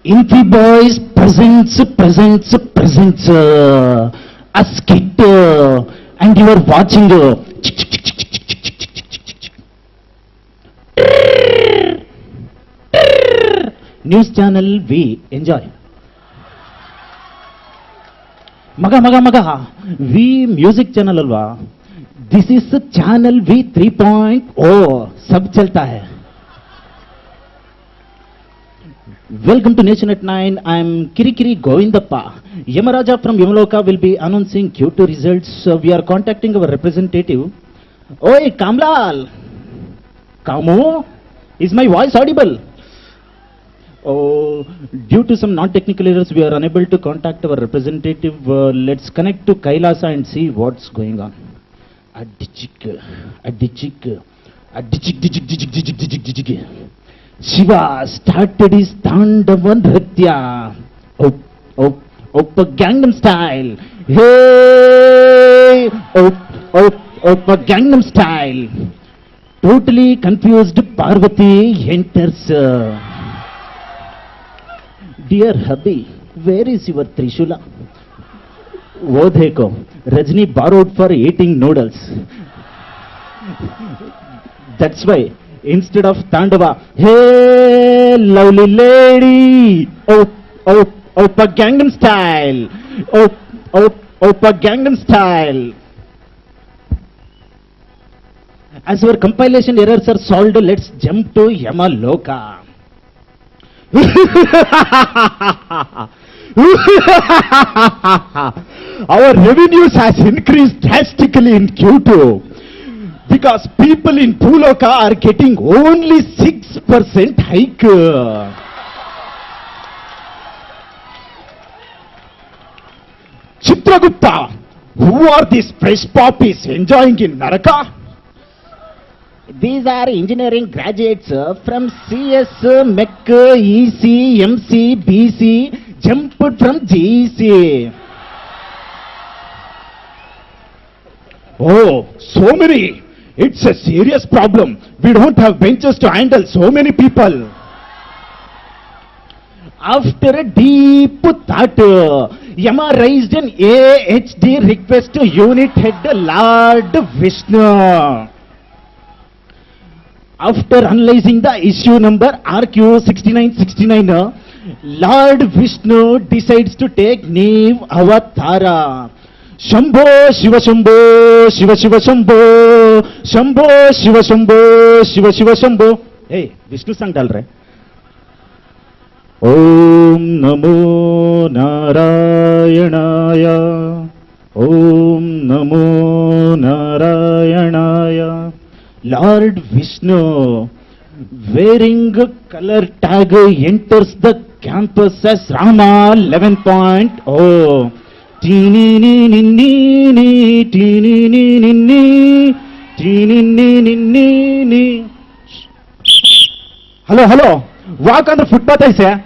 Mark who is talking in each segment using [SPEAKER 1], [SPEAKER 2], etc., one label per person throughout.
[SPEAKER 1] Infy Boys presents a skit and you are watching news channel V. Enjoy. Maga V music channel alwa. This is channel V 3.0. सब चलता है. Welcome to Nation at 9. I am Kirikiri Govindappa. Yamaraja from Yamaloka will be announcing Q2 results. We are contacting our representative. Oi, Kamlal! Kamu? Is my voice audible? Oh, due to some non-technical errors, we are unable to contact our representative. Let's connect to Kailasa and see what's going on. Addichik. Shiva started his Tandava Nritya. Oppa Gangnam Style. Hey! Oppa Gangnam Style. Totally confused Parvati enters. Dear hubby, where is your Trishula? Wo dekho, Rajni borrowed for eating noodles. That's why, instead of Tandava, hey, lovely lady, Oppa Gangnam Style, Oppa Gangnam Style. As our compilation errors are solved, let's jump to Yamaloka. Our revenues has increased drastically in Q2. Because people in Bhuloka are getting only 6% hike. Chitragupta, who are these fresh poppies enjoying in Naraka? These are engineering graduates from CS, MEC, EC, MC, BC, jumped from GEC. Oh, so many! It's a serious problem. We don't have benches to handle so many people. After a deep thought, Yama raised an AHD request to unit head Lord Vishnu. After analyzing the issue number RQ6969, Lord Vishnu decides to take Neve Avatara. Shambho Shiva Shambho Shiva Shiva Shambho Shambho Shiva Shambho Shiva Shiva Shambho. Hey, Vishnu song dal rahe. Om Namo Narayanaya. Om Namo Narayanaya. Lord Vishnu, wearing a color tag, enters the campus as Rama 11.0. Teeny ni ni ni ni, teeny ni ni ni, teeny ni ni ni ni. Hello, walk on the footpath, I say.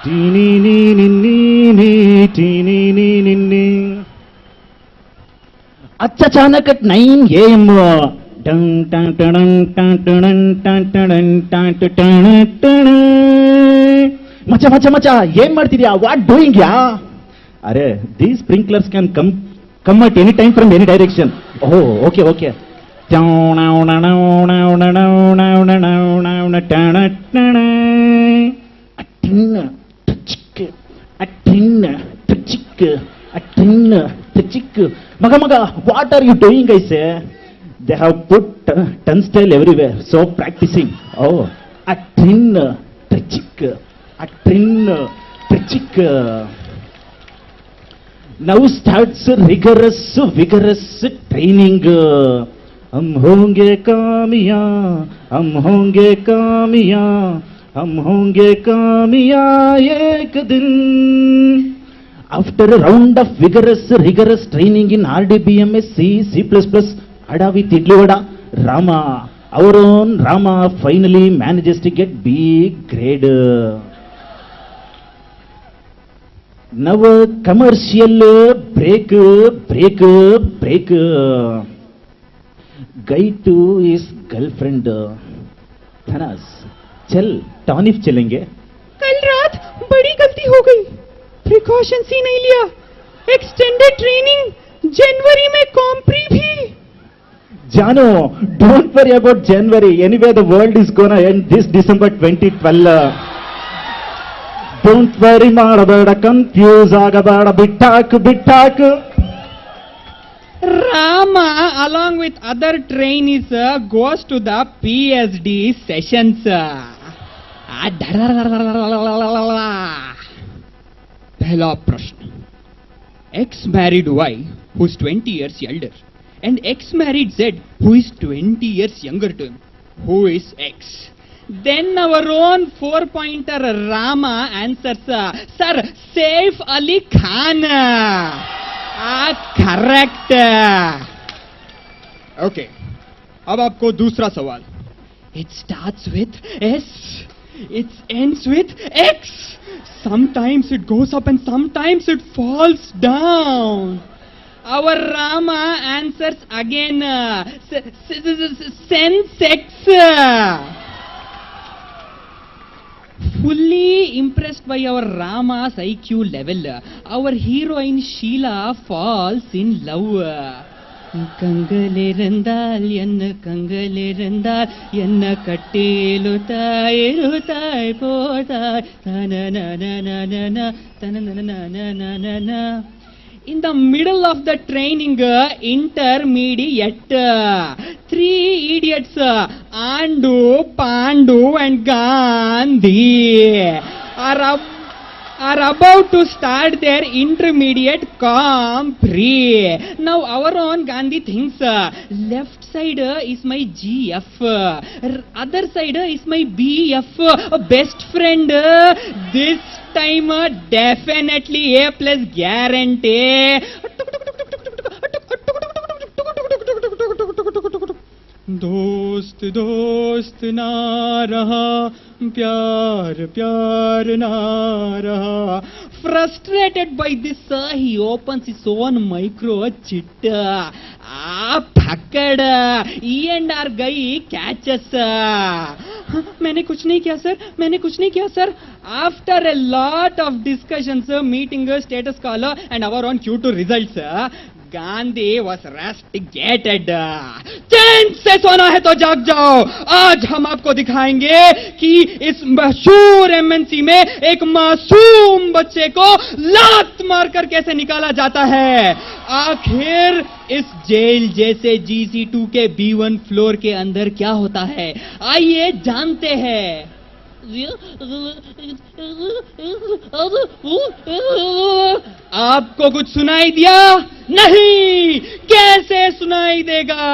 [SPEAKER 1] Teeny ni ni ni ni, teeny ni ni ni. Achachanak at 9 a.m. Macha, ಏನ್ ಮಾಡ್ತಿದ್ಯಾ? What doing ya? Arey, these sprinklers can come at any time from any direction. Oh, okay. Maga, what are you doing, I say? They have put turnstile everywhere, so practicing. Oh, a tin trick. Now starts rigorous, vigorous training. Hum honge kamiyan, ek din. After a round of rigorous training in RDBMS, C++, Adavi Tidlivada, Rama, our own Rama finally manages to get B grade. Now commercial break. Guy to his girlfriend. Thanas, चल टॉनिफ चलेंगे.
[SPEAKER 2] कल रात बड़ी गलती हो गई, precautions ही नहीं लिया। एक्सटेंडेड ट्रेनिंग जनवरी में कॉम्प्री भी।
[SPEAKER 1] Jano, don't worry about January. Anyway, the world is gonna end this December 2012. Don't worry, ಮಾಡಬೇಡ, confuse ಆಗಬೇಡ, ಬಿಟ್ಟಾಕು.
[SPEAKER 2] Rama, along with other trainees, goes to the PSD sessions. पहला प्रश्न, ex-married Y, who is 20 years elder, and ex-married Z, who is 20 years younger to him. Who is X? Then our own four-pointer Rama answers, Sir, Saif Ali Khan. Correct. Okay. अब आपको दूसरा सवाल. It starts with S. It ends with X. Sometimes it goes up and sometimes it falls down. Our Rama answers again, sensex. Fully impressed by our Rama's IQ level, our heroine Sheila falls in love. ಕಂಗಲಿರಂದಾಲ್ ಎನ್ನ ಕಂಗಲಿರಂದಾಲ್ ಎನ್ನ ಕಟ್ಟೇಲುತ್ತಾಯಿ ಪೋತಾಯ್ ತನನನನನನ ತನನನನನನನ. In the middle of the training, intermediate, three idiots, Andu, Pandu and Gandhi, are about to start their intermediate compre. Now our own Gandhi thinks, left side is my GF, other side is my BF, best friend. This time definitely A plus guarantee. दोस्त दोस्त ना रहा, प्यार प्यार ना रहा. Frustrated by this, he opens his own microchip. पकड़. E&R guy catches. मैंने कुछ नहीं किया सर, मैंने कुछ नहीं किया sir. After a lot of discussions, meeting, status call and our own Q2 results, Gandhi was rusticated. चैन से सोना है तो जाग जाओ. आज हम आपको दिखाएंगे कि इस मशहूर एमएनसी में एक मासूम बच्चे को लात मारकर कैसे निकाला जाता है. आखिर इस जेल जैसे GC2 के B1 फ्लोर के अंदर क्या होता है, आइए जानते हैं. आपको कुछ सुनाई दिया? नहीं. कैसे सुनाई देगा?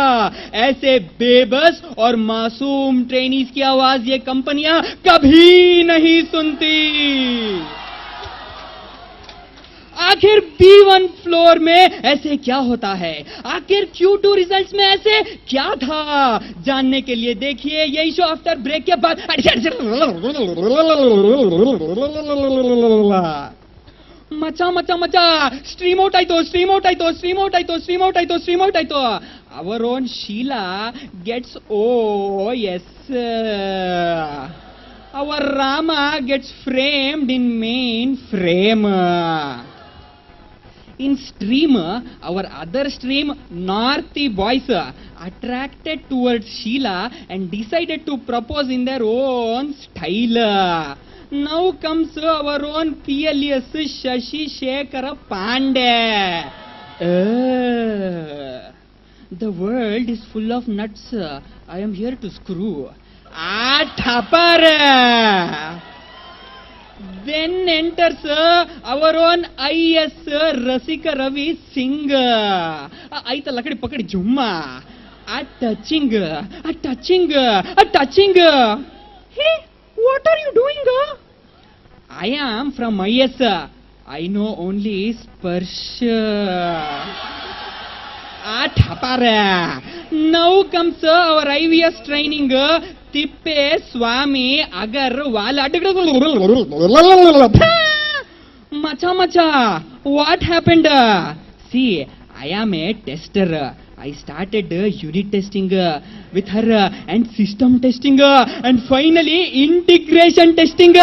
[SPEAKER 2] ऐसे बेबस और मासूम ट्रेनीज की आवाज ये कंपनियां कभी नहीं सुनती. आखिर B1 फ्लोर में ऐसे क्या होता है, आखिर Q2 रिजल्ट्स में ऐसे क्या था, जानने के लिए देखिए यही शो आफ्टर ब्रेक के बाद. मचा मचा मचा. स्ट्रीम आउट आइतो, स्ट्रीम आउट आइतो, स्ट्रीम आउट आइतो, स्ट्रीम आउट आइतो, स्ट्रीम आउट आइतो. Our own Sheila gets OS. Our Rama gets framed in main frame. In stream, our other stream, Northy boys, attracted towards Sheila and decided to propose in their own style. Now comes our own PLS Shashi Shekhara Pandey. The world is full of nuts. I am here to screw. Thapar. Then enters our own IS Rasika Ravi Singh. Aita lakadi pakadi jumma. A touching. Hey, what are you doing? I am from IS. I know only Sparsha. Now comes our IVS training. Tippe Swami Agarwal. Macha, what happened? See, I am a tester. I started unit testing with her and system testing and finally integration testing.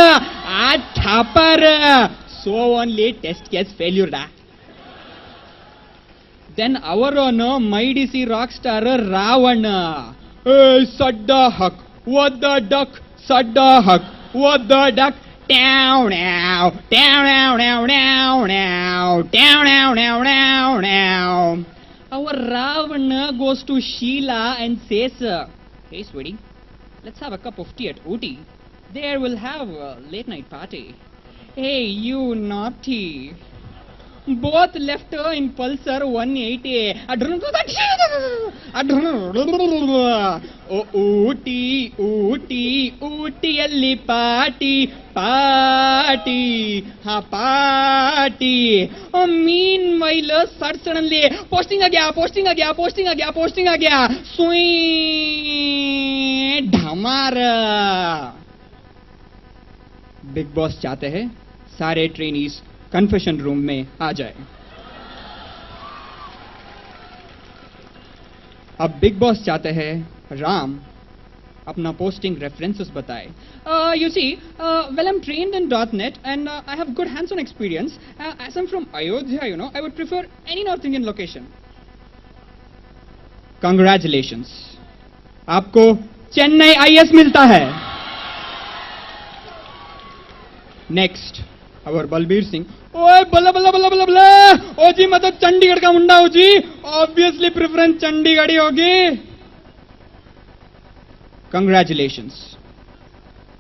[SPEAKER 2] So only test case failure. Then our own mighty DC rockstar Ravana. Hey, Sadda Huck, what the duck? Sadda Huck, what the duck? Down now, down now, now, now, now, down now, now, now, now. Our Ravana goes to Sheila and says, "Hey, sweetie, let's have a cup of tea at Ooty. There we'll have a late night party." Hey, you naughty. Both left in Pulsar 180. Ooty, Ooty, Ootyalli party, party, party. Meanwhile, suddenly posting आ गया. Swing, dhamar. Big boss चाहते हैं सारे trainees confession room में आ जाए. अब big boss चाहते हैं राम अपना पोस्टिंग रेफरेंसेस बताए. You see, well, I'm trained in .NET and I have good hands-on experience. As I'm from Ayodhya, you know, I would prefer any North Indian location. Congratulations, आपको Chennai IS मिलता है. Next, our Balbir Singh. ओए बल्ला बल्ला बल्ला बल्ला बल्ला. ओ जी मैं तो चंडीगढ़ का मुंडा हूं जी. ऑब्वियसली प्रेफरेंस चंडीगढ़ ही होगी. कंग्रेचुलेशंस,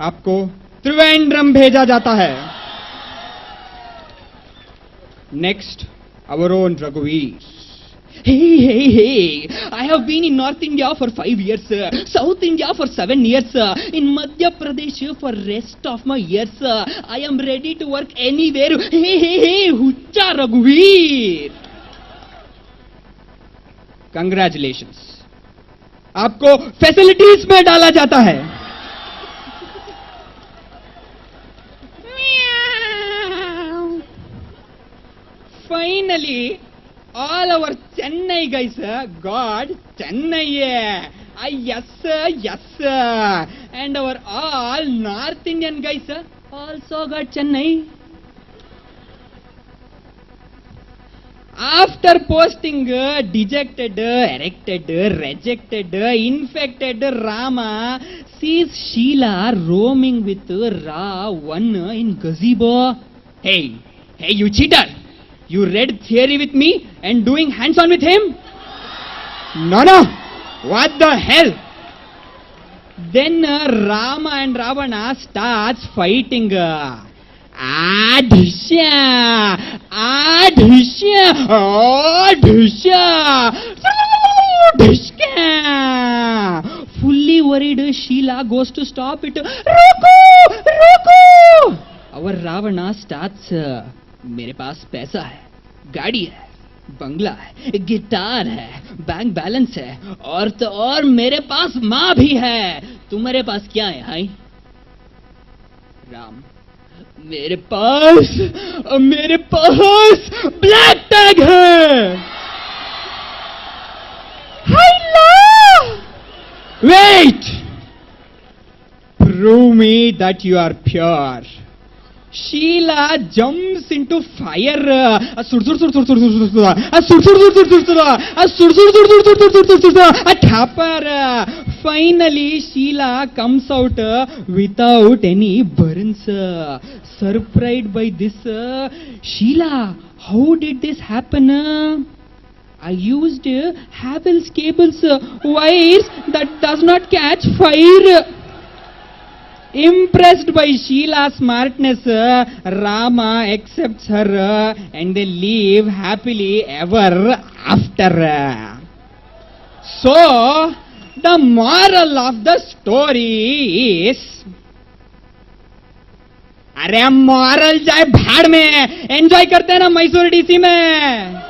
[SPEAKER 2] आपको त्रिवेंद्रम भेजा जाता है. नेक्स्ट, our own रघुवीर. Hey, I have been in North India for 5 years, South India for 7 years, in Madhya Pradesh for rest of my years. I am ready to work anywhere. Hey, Hucha Raghuveer. Congratulations, आपको facilities में डाला जाता है. Finally, all our Chennai guys got Chennai. Yes, sir. And our all North Indian guys also got Chennai. After posting dejected, erected, rejected, infected Rama sees Sheila roaming with Ra1 in gazebo. Hey, you cheater! You read theory with me and doing hands-on with him? No. What the hell? Then Rama and Ravana starts fighting. Adhisha. Fully worried, Sheila goes to stop it. Roku! Our Ravana starts. मेरे पास पैसा है, गाड़ी है, बंगला है, guitar है, bank balance है, और तो और मेरे पास माँ भी है. तुम्हारे पास क्या है? हाय राम, मेरे पास ब्लैक टैग है. हाय ला, wait, prove me that you are pure. Sheila jumps into fire. Finally, Sheila comes out without any burns. Surprised by this, Sheila, how did this happen? I used Havel's cables, wires that does not catch fire. Impressed by Sheila's smartness, Rama accepts her and they live happily ever after. So, the moral of the story is, अरे moral जाए भाड़ में, enjoy करते हैं ना Mysore DC में.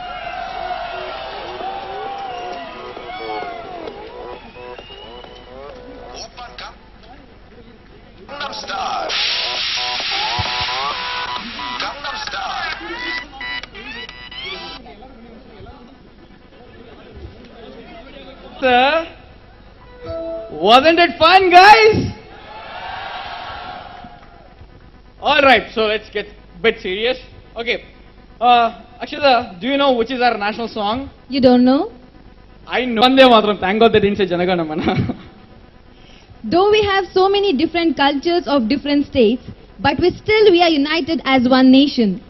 [SPEAKER 2] sir. Wasn't it fun, guys? All right, so let's get a bit serious. Okay. Akshata, do you know which is our national song?
[SPEAKER 3] You don't know?
[SPEAKER 2] I know. Vande Mataram. Thank God they didn't say Janagana Mana.
[SPEAKER 3] Though we have so many different cultures of different states, but we are united as one nation.